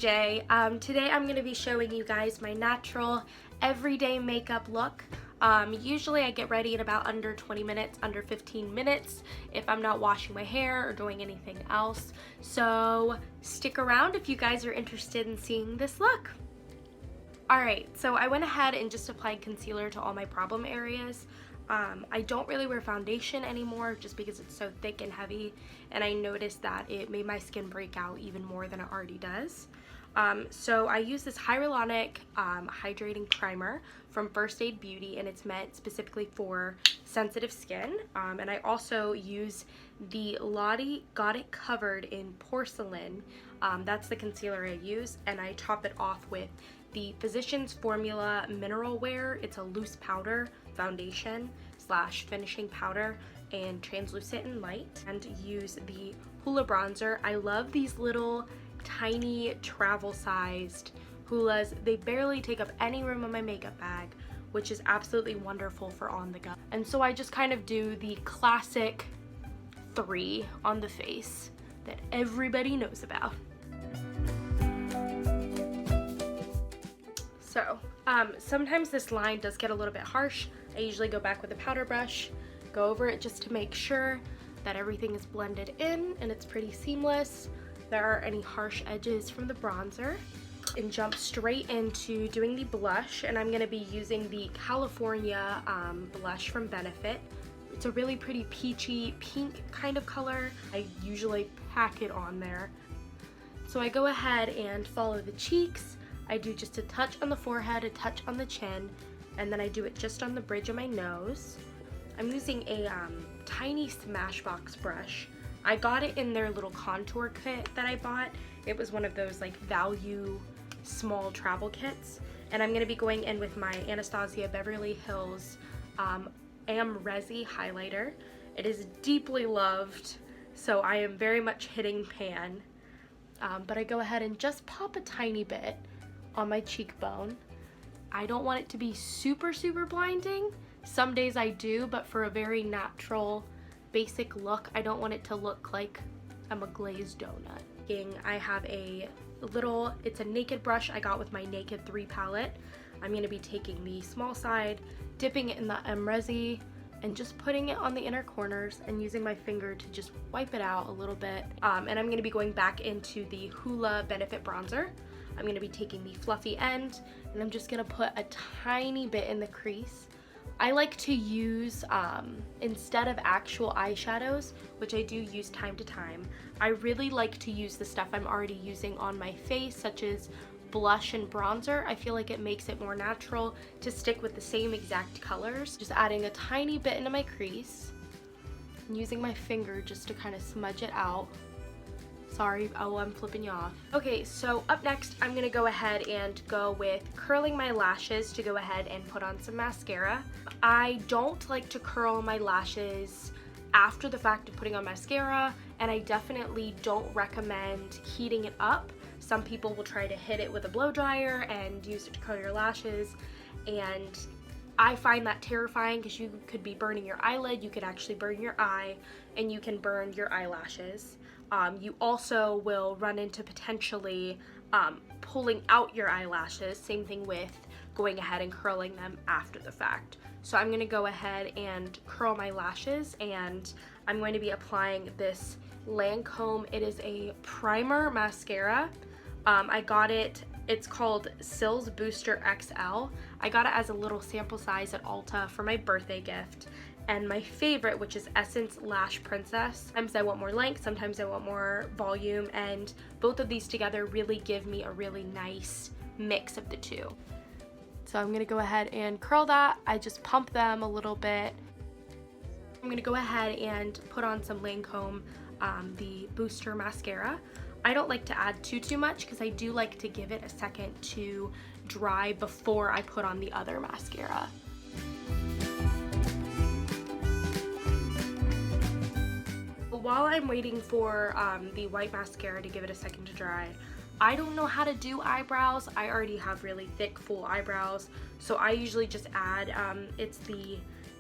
CJ. Today I'm going to be showing you guys my natural everyday makeup look. Usually I get ready in about under 20 minutes, under 15 minutes if I'm not washing my hair or doing anything else. So stick around if you guys are interested in seeing this look. Alright, so I went ahead and just applied concealer to all my problem areas. I don't really wear foundation anymore just because it's so thick and heavy, and I noticed that it made my skin break out even more than it already does. So I use this hyaluronic hydrating primer from First Aid Beauty, and it's meant specifically for sensitive skin. And I also use the Lottie Got It Covered in Porcelain. That's the concealer I use, and I top it off with the Physicians Formula Mineral Wear. It's a loose powder foundation slash finishing powder and translucent and light, and use the Hoola bronzer. I love these little tiny travel sized Hoolas. They barely take up any room in my makeup bag, which is absolutely wonderful for on the go. And so I just kind of do the classic 3 on the face that everybody knows about. So sometimes this line does get a little bit harsh. I usually go back with a powder brush, go over it just to make sure that everything is blended in and it's pretty seamless. There are any harsh edges from the bronzer, and jump straight into doing the blush. And I'm going to be using the California blush from Benefit. It's a really pretty peachy pink kind of color. I usually pack it on there. So I go ahead and follow the cheeks. I do just a touch on the forehead, a touch on the chin, and then I do it just on the bridge of my nose. I'm using a tiny Smashbox brush. I got it in their little contour kit that I bought. It was one of those like value small travel kits. And I'm going to be going in with my Anastasia Beverly Hills Am Resi highlighter. It is deeply loved, so I am very much hitting pan. But I go ahead and just pop a tiny bit on my cheekbone. I don't want it to be super blinding. Some days I do, but for a very natural basic look, I don't want it to look like I'm a glazed donut. I have a little, it's a Naked brush I got with my Naked 3 palette. I'm going to be taking the small side, dipping it in the Resi, and just putting it on the inner corners and using my finger to just wipe it out a little bit. And I'm going to be going back into the Hoola Benefit bronzer. I'm going to be taking the fluffy end, and I'm just going to put a tiny bit in the crease. I like to use, instead of actual eyeshadows, which I do use time to time, I really like to use the stuff I'm already using on my face, such as blush and bronzer. I feel like it makes it more natural to stick with the same exact colors. Just adding a tiny bit into my crease and using my finger just to kind of smudge it out. Sorry, oh, I'm flipping you off. Okay, so up next, I'm gonna go ahead and go with curling my lashes to go ahead and put on some mascara. I don't like to curl my lashes after the fact of putting on mascara, and I definitely don't recommend heating it up. Some people will try to hit it with a blow dryer and use it to curl your lashes, and I find that terrifying because you could be burning your eyelid, you could actually burn your eye, and you can burn your eyelashes. You also will run into potentially pulling out your eyelashes. Same thing with going ahead and curling them after the fact. So I'm going to go ahead and curl my lashes, and I'm going to be applying this Lancome. It is a primer mascara. I got it, it's called Cils Booster XL. I got it as a little sample size at Ulta for my birthday gift. And my favorite, which is Essence Lash Princess. Sometimes I want more length, sometimes I want more volume, and both of these together really give me a really nice mix of the two. So I'm gonna go ahead and curl that. I just pump them a little bit. I'm gonna go ahead and put on some Lancome, the Booster Mascara. I don't like to add too much because I do like to give it a second to dry before I put on the other mascara. While I'm waiting for the white mascara to give it a second to dry, I don't know how to do eyebrows. I already have really thick, full eyebrows, so I usually just add, it's the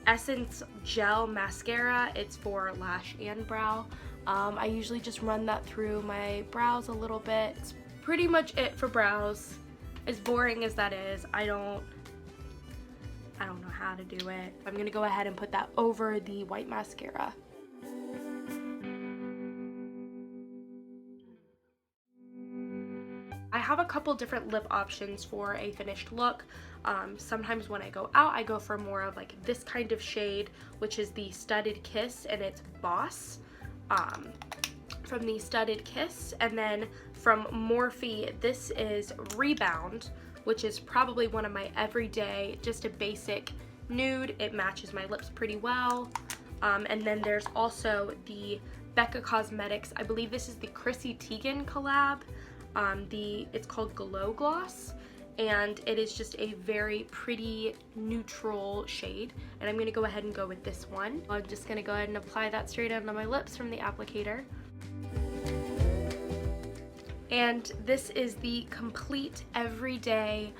Essence Gel Mascara. It's for lash and brow. I usually just run that through my brows a little bit. It's pretty much it for brows. As boring as that is, I don't know how to do it. I'm gonna go ahead and put that over the white mascara. I have a couple different lip options for a finished look. Sometimes when I go out, I go for more of like this kind of shade, which is the Studded Kiss, and it's Boss from the Studded Kiss. And then from Morphe, this is Rebound, which is probably one of my everyday, just a basic nude. It matches my lips pretty well. And then there's also the Becca Cosmetics, I believe this is the Chrissy Teigen collab. It's called Glow Gloss, and it is just a very pretty neutral shade, and I'm going to go ahead and go with this one. I'm just going to go ahead and apply that straight onto my lips from the applicator. And this is the complete everyday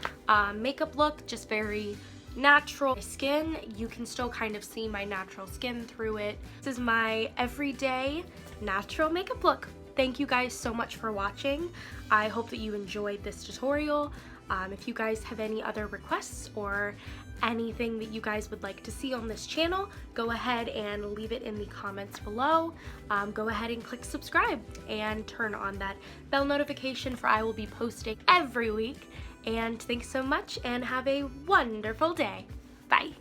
makeup look, just very natural. My skin, you can still kind of see my natural skin through it. This is my everyday natural makeup look. Thank you guys so much for watching. I hope that you enjoyed this tutorial. If you guys have any other requests or anything that you guys would like to see on this channel, go ahead and leave it in the comments below. Go ahead and click subscribe and turn on that bell notification, for I will be posting every week. And thanks so much and have a wonderful day. Bye.